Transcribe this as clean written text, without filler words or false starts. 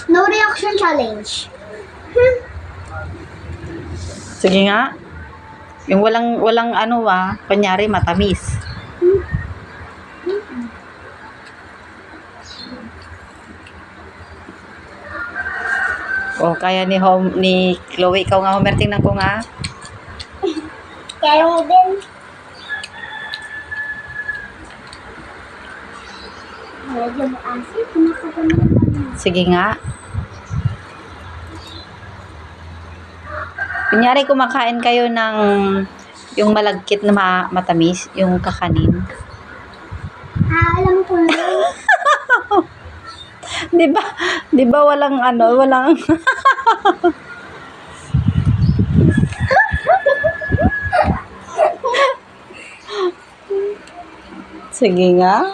No reaction challenge. Sige nga. Yung walang ano kunyari matamis. Oh, kaya ni Chloe, ikaw nga Homer, tingnan ko nga. Kaya mo din. Medyo maasin. Kumakain naman. Sige nga. Kunyari kumakain kayo ng yung malagkit na matamis, yung kakanin. Alam ko na. 'Di ba walang Sige nga.